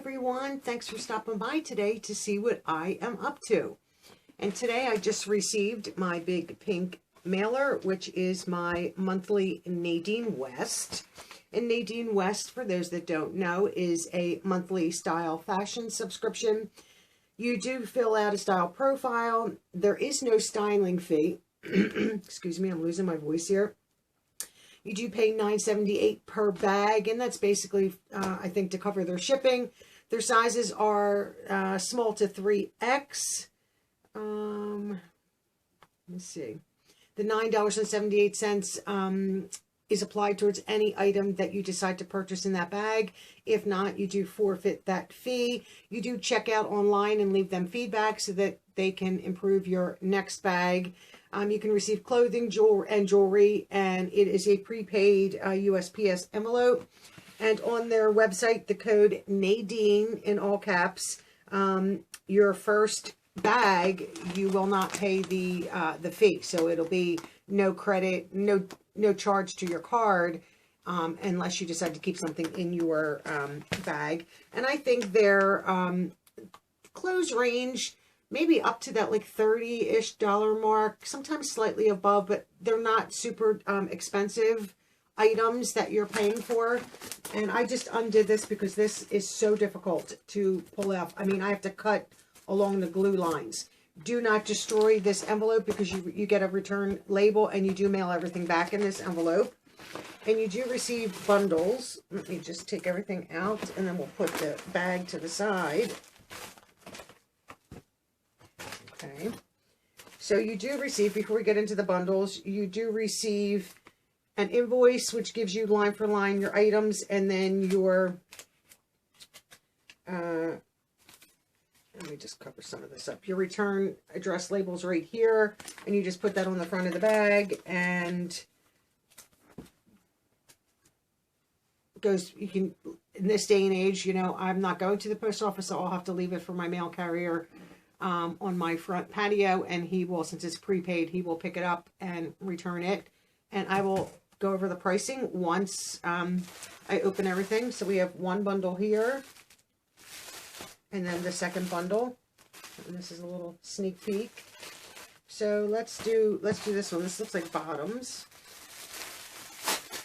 everyone, thanks for stopping by today to see what I am up to. And today I just received my big pink mailer, which is my monthly Nadine West. And Nadine West, for those that don't know, is a monthly style fashion subscription. You do fill out a style profile. There is no styling fee. Excuse me, I'm losing my voice here. You do pay $9.78 per bag, and that's basically, I think, to cover their shipping. Their sizes are small to 3X. Let's see. The $9.78 is applied towards any item that you decide to purchase in that bag. If not, you do forfeit that fee. You do check out online and leave them feedback so that they can improve your next bag. You can receive clothing, jewelry, and it is a prepaid USPS envelope. And on their website, the code Nadine in all caps. Your first bag, you will not pay the fee, so it'll be no credit, no charge to your card, unless you decide to keep something in your bag. And I think their clothes range maybe up to that like $30-ish mark, sometimes slightly above, but they're not super expensive items that you're paying for. And I just undid this because this is so difficult to pull out. I mean, I have to cut along the glue lines. Do not destroy this envelope because you get a return label, and you do mail everything back in this envelope. And you do receive bundles. Let me just take everything out, and then we'll put the bag to the side. Okay, so you do receive, before we get into the bundles, you do receive an invoice, which gives you line for line your items, and then your, let me just cover some of this up. Your return address label's right here, and you just put that on the front of the bag, and goes, you can, in this day and age, you know, I'm not going to the post office, so I'll have to leave it for my mail carrier on my front patio, and he will, since it's prepaid, he will pick it up and return it. And I will go over the pricing once I open everything. So we have one bundle here, and then the second bundle, and this is a little sneak peek. So let's do this one. This looks like bottoms,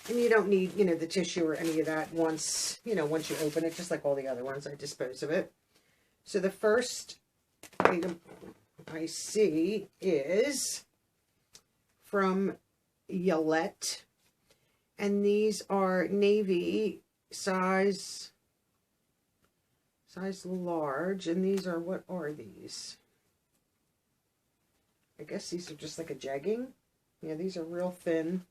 and you don't need, you know, the tissue or any of that once, you know, once you open it, just like all the other ones. I dispose of it. So the first item I see is from Yolette, and these are navy size large, and these are, what are these? I guess these are just like a jegging. Yeah, these are real thin,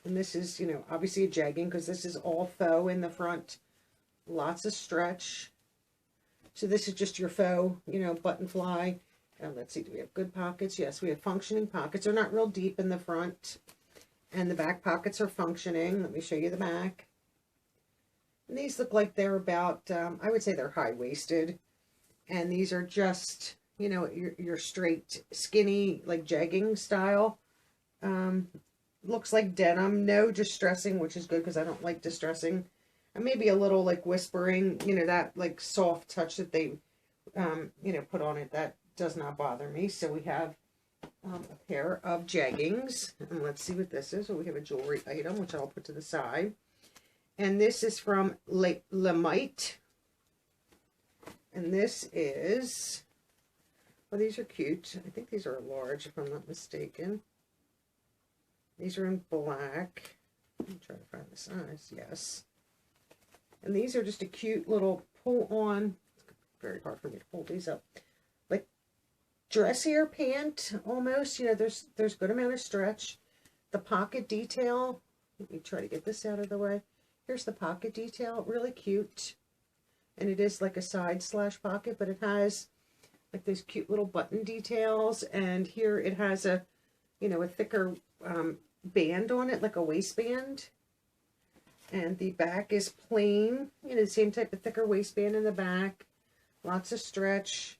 and this is, you know, obviously a jegging because this is all faux in the front, lots of stretch. So this is just your faux, you know, button fly. Let's see, do we have good pockets? Yes, we have functioning pockets. They're not real deep in the front, and the back pockets are functioning. Let me show you the back. And these look like they're about, I would say they're high-waisted. And these are just, you know, your straight, skinny, like jegging style. Looks like denim. No distressing, which is good because I don't like distressing. And maybe a little like whispering, you know, that like soft touch that they, you know, put on it. That does not bother me. So we have a pair of jeggings. And let's see what this is. So we have a jewelry item, which I'll put to the side. And this is from Lemite. And this is, well, these are cute. I think these are large, if I'm not mistaken. These are in black. Let me try to find the size. Yes. And these are just a cute little pull-on. It's very hard for me to pull these up. Like dressier pant, almost. You know, there's good amount of stretch. The pocket detail. Let me try to get this out of the way. Here's the pocket detail. Really cute. And it is like a side slash pocket, but it has like those cute little button details. And here it has a, you know, a thicker band on it, like a waistband. And the back is plain, you know, the same type of thicker waistband in the back. Lots of stretch.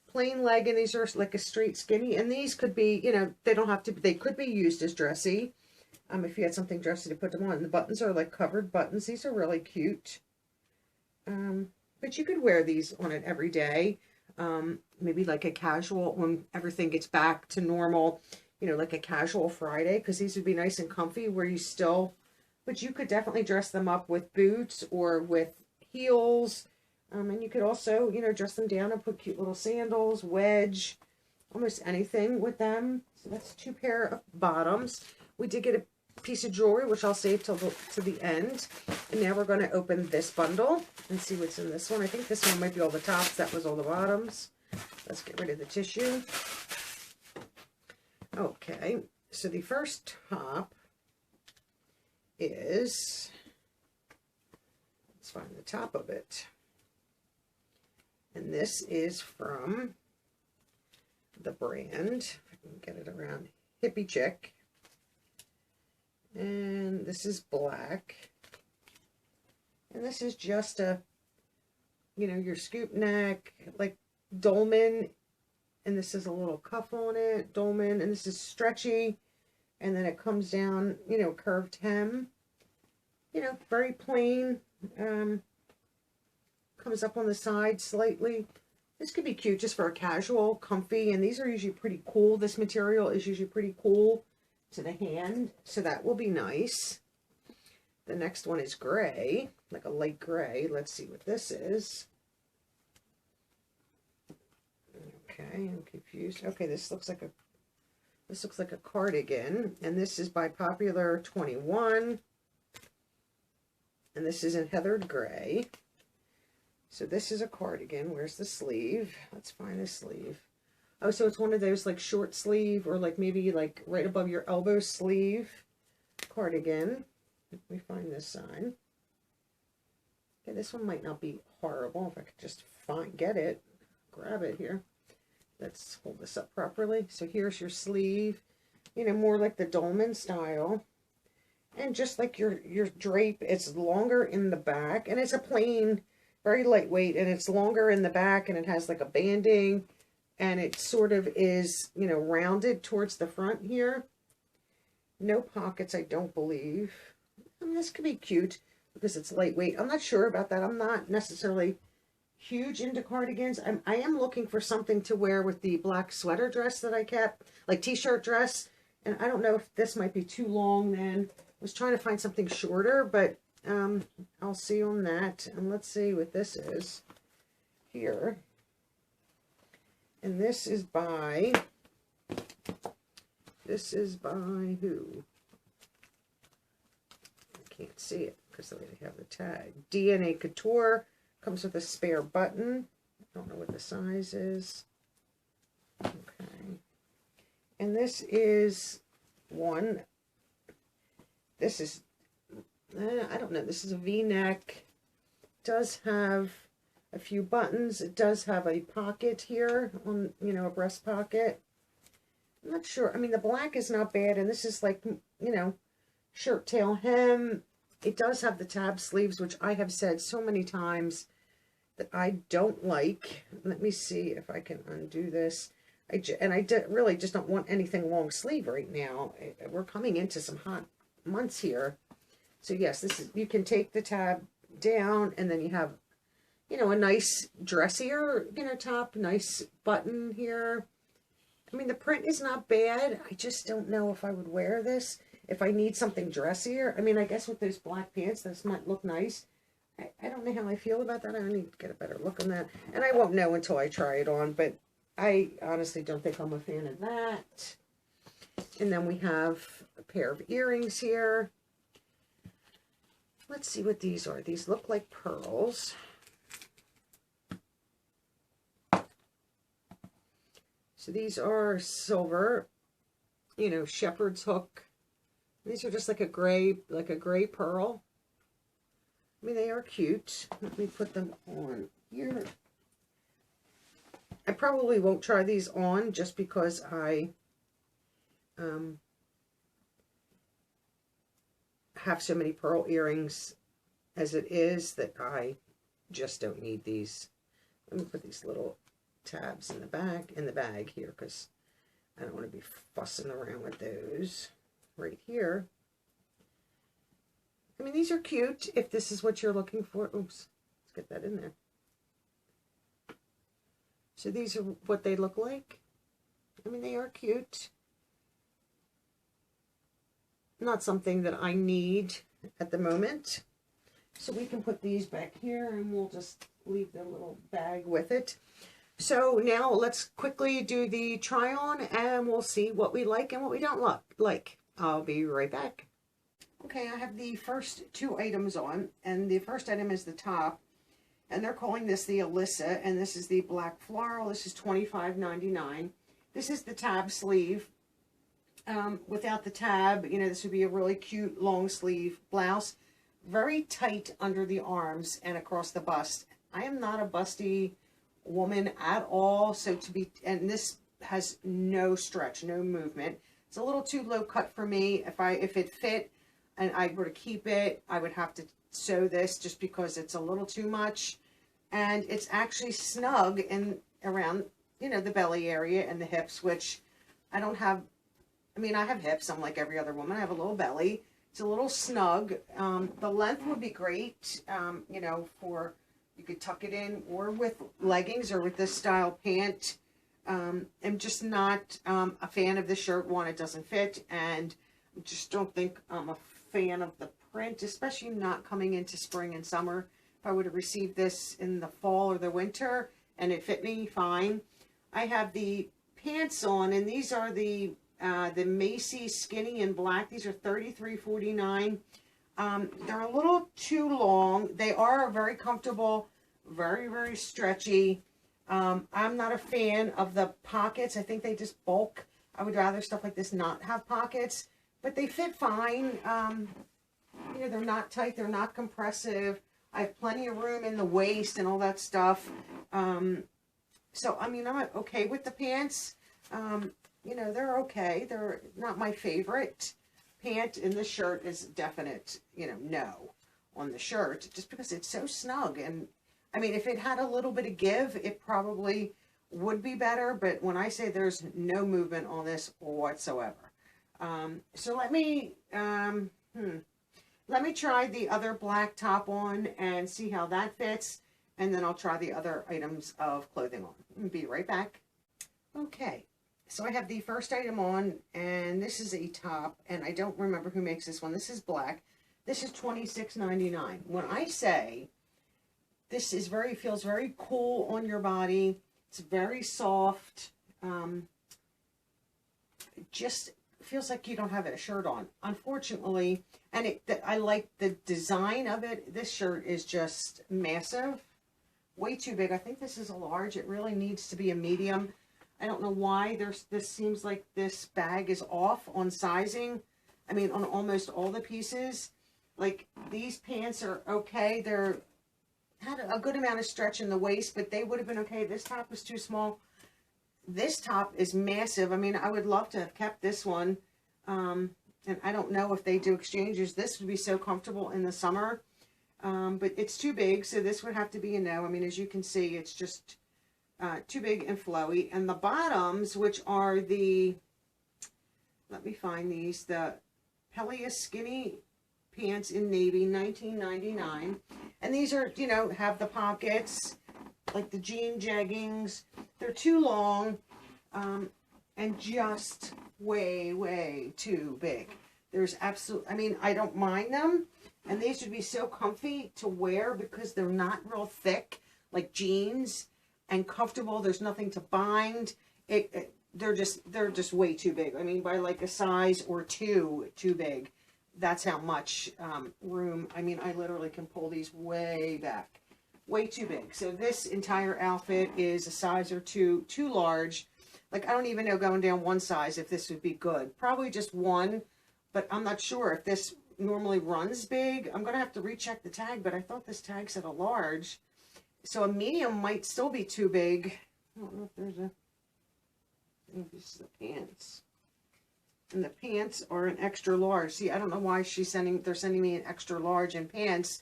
Plain leg, and these are like a straight skinny. And these could be, you know, they don't have to, they could be used as dressy. If you had something dressy to put them on. The buttons are like covered buttons. These are really cute. But you could wear these on it every day. Maybe like a casual, when everything gets back to normal, you know, like a casual Friday, because these would be nice and comfy where you still, but you could definitely dress them up with boots or with heels. And you could also, you know, dress them down and put cute little sandals, wedge, almost anything with them. So that's 2 pair of bottoms. We did get a piece of jewelry, which I'll save till to the end. And now we're going to open this bundle and see what's in this one. I think this one might be all the tops. That was all the bottoms. Let's get rid of the tissue. Okay, so the first top is, let's find the top of it. And this is from the brand, if I can get it around, Hippie Chick. And this is black. And this is just a, you know, your scoop neck, like dolman. And this is a little cuff on it, dolman. And this is stretchy. And then it comes down, you know, curved hem. You know, very plain. Comes up on the side slightly. This could be cute just for a casual, comfy, and these are usually pretty cool. This material is usually pretty cool to the hand, so that will be nice. The next one is gray, like a light gray. Let's see what this is. Okay, I'm confused. Okay, this looks like a cardigan, and this is by Popular 21, and this is in heathered gray. So this is a cardigan. Where's the sleeve? Let's find the sleeve. Oh, so it's one of those like short sleeve or like maybe like right above your elbow sleeve cardigan. Let me find this side. Okay, this one might not be horrible. If I could just get it, grab it here. Let's hold this up properly. So here's your sleeve, you know, more like the dolman style. And just like your drape, it's longer in the back, and it's a plain, very lightweight, and it's longer in the back, and it has like a banding, and it sort of is, you know, rounded towards the front here. No pockets, I don't believe. I mean, this could be cute because it's lightweight. I'm not sure about that. I'm not necessarily huge into cardigans. I am looking for something to wear with the black sweater dress that I kept, like t-shirt dress, and I don't know if this might be too long then. I was trying to find something shorter, but I'll see on that. And let's see what this is here. And this is by who? I can't see it because they have the tag. DNA Couture. Comes with a spare button. I don't know what the size is. Okay. And this is one. This is, I don't know, this is a V-neck. Does have a few buttons. It does have a pocket here on, you know, a breast pocket. I'm not sure. I mean, the black is not bad, and this is like, you know, shirt tail hem. It does have the tab sleeves, which I have said so many times that I don't like. Let me see if I can undo this. I really just don't want anything long sleeve right now. We're coming into some hot months here. So yes, this is, you can take the tab down, and then you have, you know, a nice dressier, you know, top, nice button here. I mean, the print is not bad. I just don't know if I would wear this. If I need something dressier, I mean, I guess with those black pants, this might look nice. I don't know how I feel about that. I need to get a better look on that. And I won't know until I try it on, but I honestly don't think I'm a fan of that. And then we have a pair of earrings here. Let's see what these are. These look like pearls. So these are silver, you know, shepherd's hook. These are just like a gray pearl. I mean, they are cute. Let me put them on here. I probably won't try these on just because I have so many pearl earrings as it is that I just don't need these. Let me put these little tabs in the bag here, because I don't want to be fussing around with those right here. I mean, these are cute if this is what you're looking for. Oops, it's get that in there. So these are what they look like. I mean, they are cute. Not something that I need at the moment. So we can put these back here and we'll just leave the little bag with it. So now let's quickly do the try on and we'll see what we like and what we don't like. I'll be right back. Okay, I have the first two items on, and the first item is the top, and they're calling this the Alyssa, and this is the black floral. This is $25.99. This is the tab sleeve. Without the tab, you know, this would be a really cute long sleeve blouse. Very tight under the arms and across the bust. I am not a busty woman at all, so to be, and this has no stretch, no movement. It's a little too low cut for me. If it fit and I were to keep it, I would have to sew this just because it's a little too much. And it's actually snug in around, you know, the belly area and the hips, which I don't have. I mean, I have hips. I'm like every other woman. I have a little belly. It's a little snug. The length would be great, you know, for, you could tuck it in or with leggings or with this style pant. I'm just not a fan of the shirt. One, it doesn't fit, and I just don't think I'm a fan of the print, especially not coming into spring and summer. If I would have received this in the fall or the winter and it fit me, fine. I have the pants on, and these are the Macy's skinny in black. These are $33.49. They're a little too long. They are very comfortable, very, very stretchy. I'm not a fan of the pockets. I think they just bulk. I would rather stuff like this not have pockets, but they fit fine. You know, they're not tight. They're not compressive. I have plenty of room in the waist and all that stuff. So, I mean, I'm okay with the pants. You know, they're okay. They're not my favorite pant, and the shirt is definite, you know, no on the shirt, just because it's so snug. And I mean, if it had a little bit of give, it probably would be better. But when I say there's no movement on this whatsoever. So let me try the other black top on and see how that fits. And then I'll try the other items of clothing on. I'll be right back. Okay. So I have the first item on, and this is a top, and I don't remember who makes this one. This is black. This is $26.99. When I say this is feels very cool on your body, it's very soft, it just feels like you don't have a shirt on, unfortunately. And I like the design of it. This shirt is just massive, way too big. I think this is a large. It really needs to be a medium. I don't know why this seems like this bag is off on sizing. I mean, on almost all the pieces. Like, these pants are okay. They're had a good amount of stretch in the waist, but they would have been okay. This top is too small. This top is massive. I mean, I would love to have kept this one. And I don't know if they do exchanges. This would be so comfortable in the summer. But it's too big, so this would have to be a no. I mean, as you can see, it's just too big and flowy. And the bottoms, which are the, let me find these, the Pelia skinny pants in navy, $19.99. And these are, you know, have the pockets, like the jean jeggings. They're too long, and just way, way too big. There's absolutely, I mean, I don't mind them. And these would be so comfy to wear because they're not real thick, like jeans, and comfortable. There's nothing to bind. They're just way too big. I mean, by like a size or two too big. That's how much room. I mean, I literally can pull these way back. Way too big. So this entire outfit is a size or two too large. Like, I don't even know going down one size if this would be good. Probably just one, but I'm not sure if this normally runs big. I'm going to have to recheck the tag, but I thought this tag said a large. So a medium might still be too big. I don't know if there's a, I think this is the pants. And the pants are an extra large. See, I don't know why they're sending me an extra large in pants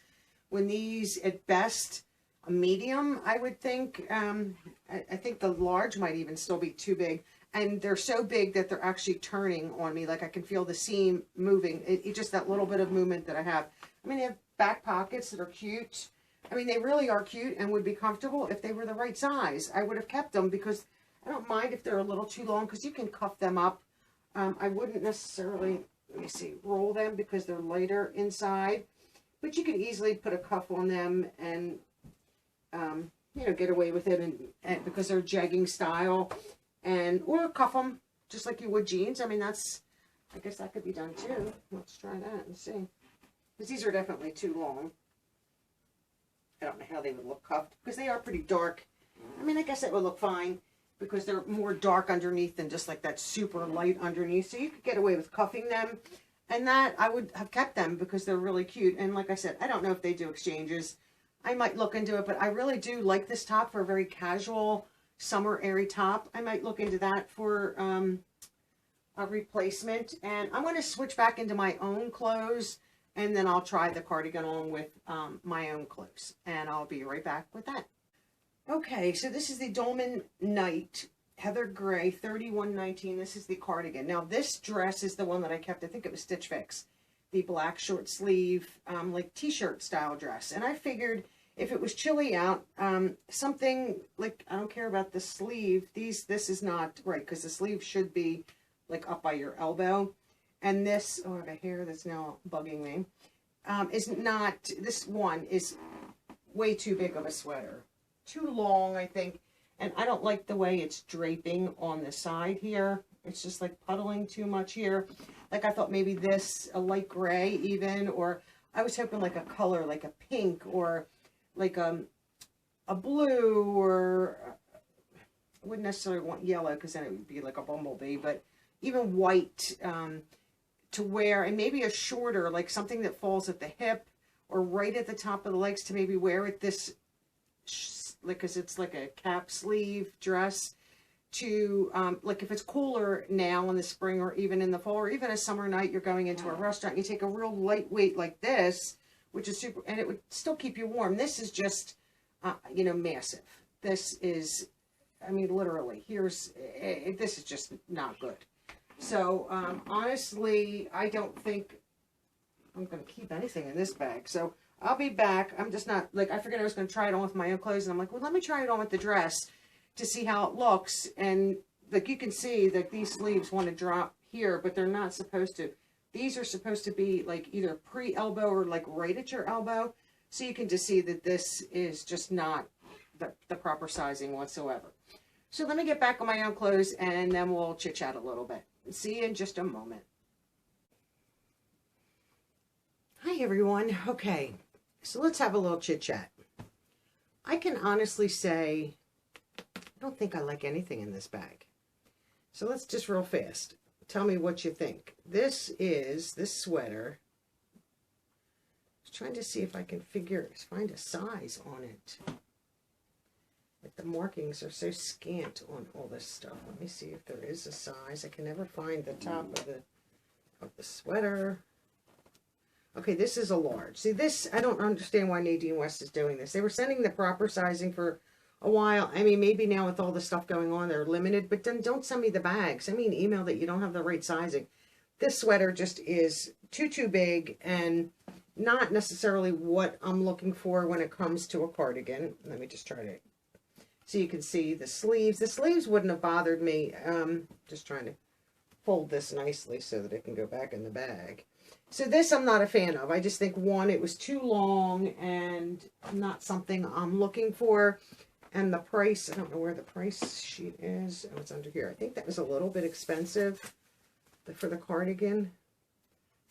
when these, at best, a medium, I would think. I think the large might even still be too big. And they're so big that they're actually turning on me. Like, I can feel the seam moving. It's just that little bit of movement that I have. I mean, they have back pockets that are cute. I mean, they really are cute and would be comfortable if they were the right size. I would have kept them because I don't mind if they're a little too long because you can cuff them up. I wouldn't necessarily, let me see, roll them because they're lighter inside. But you could easily put a cuff on them and, you know, get away with it and because they're jegging style. Or cuff them just like you would jeans. I mean, that's, I guess that could be done too. Let's try that and see. Because these are definitely too long. I don't know how they would look cuffed because they are pretty dark. I mean, I guess it would look fine because they're more dark underneath than just like that super light underneath. So you could get away with cuffing them. And that, I would have kept them because they're really cute. And like I said, I don't know if they do exchanges. I might look into it, but I really do like this top for a very casual summer airy top. I might look into that for a replacement. And I'm going to switch back into my own clothes. And then I'll try the cardigan on with my own clothes. And I'll be right back with that. Okay, so this is the Dolman Night Heather Gray 3119. This is the cardigan. Now this dress is the one that I kept. I think it was Stitch Fix. The black short sleeve, like t-shirt style dress. And I figured if it was chilly out, something like, I don't care about the sleeve. This is not right because the sleeve should be like up by your elbow. And this, oh, I have a hair that's now bugging me, is not, this one is way too big of a sweater. Too long, I think. And I don't like the way it's draping on the side here. It's just like puddling too much here. Like I thought maybe this, a light gray even, or I was hoping like a color, like a pink or like a blue, or I wouldn't necessarily want yellow because then it would be like a bumblebee, but even white to wear, and maybe a shorter, like something that falls at the hip or right at the top of the legs to maybe wear it this, like, because it's like a cap sleeve dress to, like if it's cooler now in the spring or even in the fall or even a summer night, you're going into a restaurant, you take a real lightweight like this, which is super, and it would still keep you warm. This is just, you know, massive. This is, I mean, literally, here's, this is just not good. So, honestly, I don't think I'm going to keep anything in this bag. So, I'll be back. I'm just not, like, I figured I was going to try it on with my own clothes. And I'm like, well, let me try it on with the dress to see how it looks. And, like, you can see that these sleeves want to drop here, but they're not supposed to. These are supposed to be, like, either pre-elbow or, like, right at your elbow. So, you can just see that this is just not the proper sizing whatsoever. So, let me get back on my own clothes, and then we'll chit-chat a little bit. See you in just a moment. Hi everyone. Okay, so let's have a little chit chat. I can honestly say I don't think I like anything in this bag. So let's just real fast. Tell me what you think. This sweater. I was trying to see if I can find a size on it. But the markings are so scant on all this stuff. Let me see if there is a size. I can never find the top of the sweater. Okay, this is a large. See, this, I don't understand why Nadine West is doing this. They were sending the proper sizing for a while. I mean, maybe now with all the stuff going on, they're limited. But then don't send me the bag. Send me an email that you don't have the right sizing. This sweater just is too big and not necessarily what I'm looking for when it comes to a cardigan. Let me just try to... So you can see the sleeves. The sleeves wouldn't have bothered me. Just trying to fold this nicely so that it can go back in the bag. So this I'm not a fan of. I just think, one, it was too long and not something I'm looking for. And the price, I don't know where the price sheet is. Oh, it's under here. I think that was a little bit expensive for the cardigan.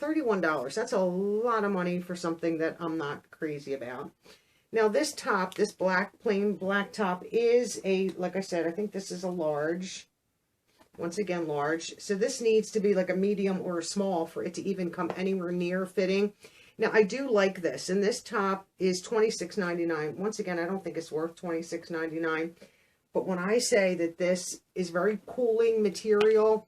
$31. That's a lot of money for something that I'm not crazy about. Now this top, this plain black top is a, like I said, I think this is a large. Once again, large. So this needs to be like a medium or a small for it to even come anywhere near fitting. Now I do like this, and this top is $26.99. Once again, I don't think it's worth $26.99. But when I say that this is very cooling material,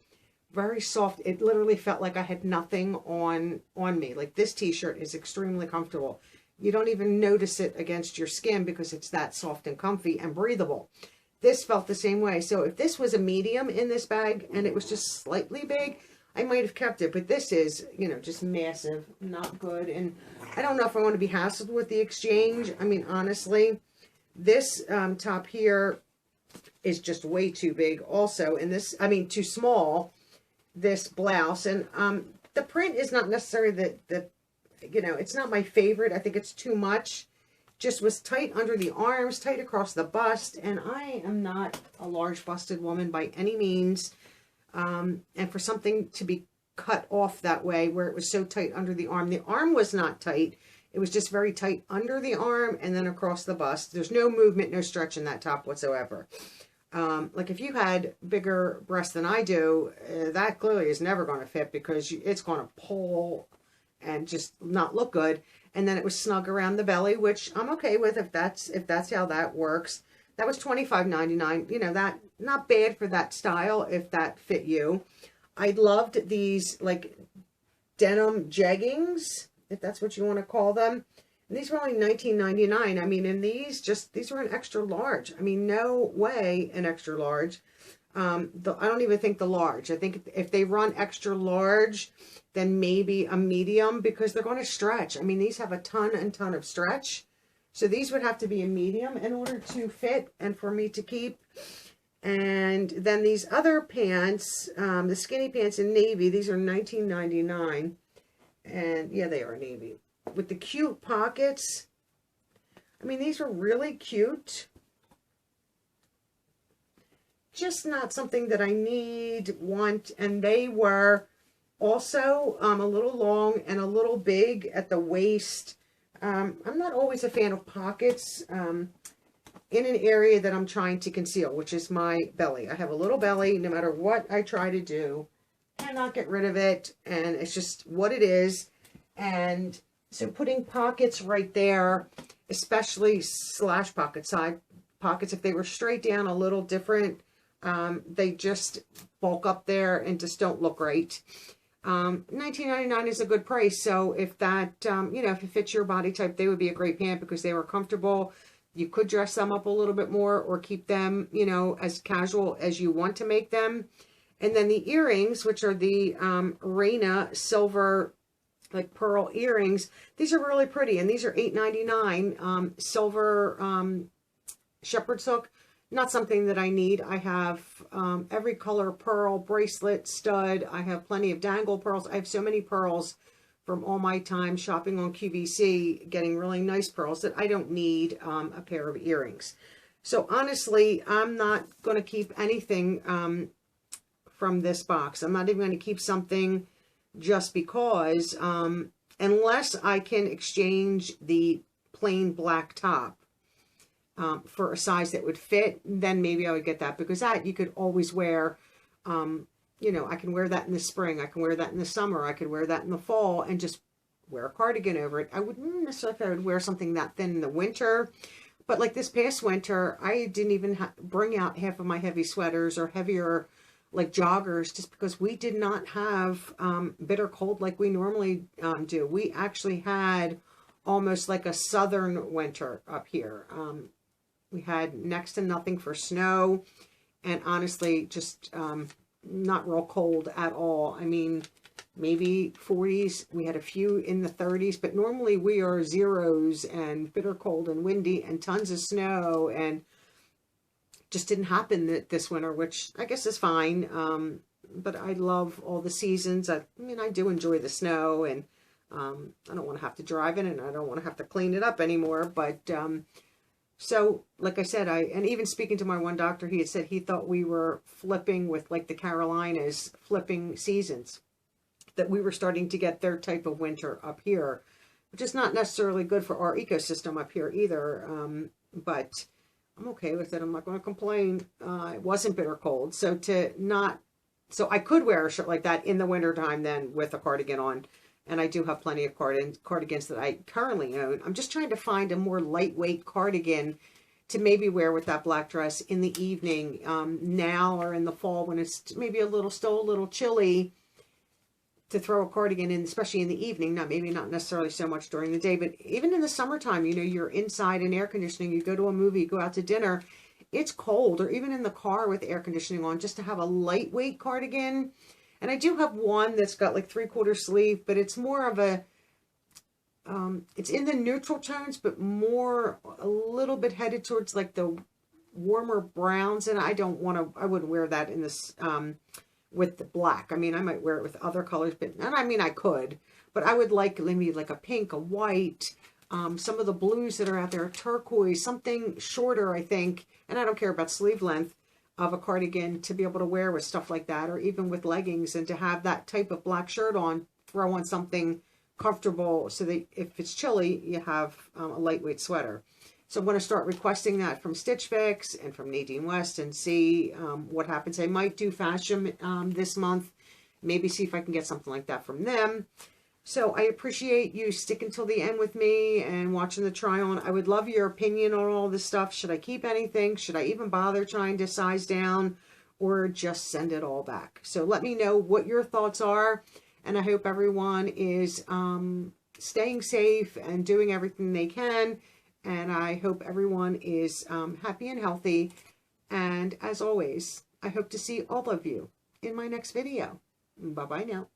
very soft, it literally felt like I had nothing on me. Like this t-shirt is extremely comfortable. You don't even notice it against your skin because it's that soft and comfy and breathable. This felt the same way. So if this was a medium in this bag and it was just slightly big, I might have kept it, but this is, you know, just massive, not good. And I don't know if I want to be hassled with the exchange. I mean, honestly, this top here is just way too big also. And this, I mean, too small, this blouse. And the print is not necessarily the, you know, it's not my favorite. I think it's too much. Just was tight under the arms, tight across the bust. And I am not a large busted woman by any means. And for something to be cut off that way, where it was so tight under the arm was not tight. It was just very tight under the arm and then across the bust. There's no movement, no stretch in that top whatsoever. Like if you had bigger breasts than I do, that clearly is never going to fit because it's going to pull and just not look good. And then it was snug around the belly, which I'm okay with if that's how that works. That was $25.99. You know, that not bad for that style if that fit you. I loved these like denim jeggings, if that's what you want to call them. And these were only $19.99. I mean, and these were an extra large. I mean, no way an extra large. I don't even think the large. I think if they run extra large, then maybe a medium because they're going to stretch. I mean, these have a ton and ton of stretch. So these would have to be a medium in order to fit and for me to keep. And then these other pants, the skinny pants in navy, these are $19.99. And yeah, they are navy. With the cute pockets. I mean, these are really cute. Just not something that I need, want. And they were also a little long and a little big at the waist. I'm not always a fan of pockets in an area that I'm trying to conceal, which is my belly. I have a little belly, no matter what I try to do. Cannot get rid of it, and it's just what it is. And so putting pockets right there, especially slash pocket side pockets, if they were straight down a little different, they just bulk up there and just don't look right. $19.99 is a good price. So if that, you know, if it fits your body type, they would be a great pant because they were comfortable. You could dress them up a little bit more or keep them, you know, as casual as you want to make them. And then the earrings, which are the Reina silver, like pearl earrings. These are really pretty. And these are $8.99. Silver shepherd's hook. Not something that I need. I have every color pearl, bracelet, stud. I have plenty of dangle pearls. I have so many pearls from all my time shopping on QVC, getting really nice pearls that I don't need a pair of earrings. So honestly, I'm not going to keep anything from this box. I'm not even going to keep something just because, unless I can exchange the plain black top for a size that would fit, then maybe I would get that, because that you could always wear. You know, I can wear that in the spring, I can wear that in the summer, I could wear that in the fall and just wear a cardigan over it. I wouldn't necessarily if I would wear something that thin in the winter, but like this past winter, I didn't even bring out half of my heavy sweaters or heavier like joggers, just because we did not have bitter cold like we normally do. We actually had almost like a southern winter up here. We had next to nothing for snow, and honestly, just not real cold at all. I mean, maybe 40s. We had a few in the 30s, but normally we are zeros and bitter cold and windy and tons of snow, and just didn't happen this winter, which I guess is fine. But I love all the seasons. I mean, I do enjoy the snow, and I don't want to have to drive in it, and I don't want to have to clean it up anymore. But so, like I said, and even speaking to my one doctor, he had said he thought we were flipping with like the Carolinas, flipping seasons, that we were starting to get their type of winter up here, which is not necessarily good for our ecosystem up here either. But I'm okay with it. I'm not going to complain. It wasn't bitter cold. So I could wear a shirt like that in the wintertime then with a cardigan on. And I do have plenty of cardigans that I currently own. I'm just trying to find a more lightweight cardigan to maybe wear with that black dress in the evening, now or in the fall when it's maybe still a little chilly, to throw a cardigan in, especially in the evening. Maybe not necessarily so much during the day, but even in the summertime, you know, you're inside in air conditioning, you go to a movie, you go out to dinner, it's cold, or even in the car with air conditioning on, just to have a lightweight cardigan And I do have one that's got like 3/4 sleeve, but it's more of a, it's in the neutral tones, but more a little bit headed towards like the warmer browns. And I wouldn't wear that in this, with the black. I mean, I might wear it with other colors, but, and I mean, I could, but I would like maybe like a pink, a white, some of the blues that are out there, turquoise, something shorter, I think. And I don't care about sleeve length of a cardigan to be able to wear with stuff like that, or even with leggings, and to have that type of black shirt on, throw on something comfortable so that if it's chilly, you have a lightweight sweater. So I'm going to start requesting that from Stitch Fix and from Nadine West and see what happens. I might do fashion this month, maybe see if I can get something like that from them. So I appreciate you sticking till the end with me and watching the try on. I would love your opinion on all this stuff. Should I keep anything? Should I even bother trying to size down, or just send it all back? So let me know what your thoughts are. And I hope everyone is staying safe and doing everything they can. And I hope everyone is happy and healthy. And as always, I hope to see all of you in my next video. Bye-bye now.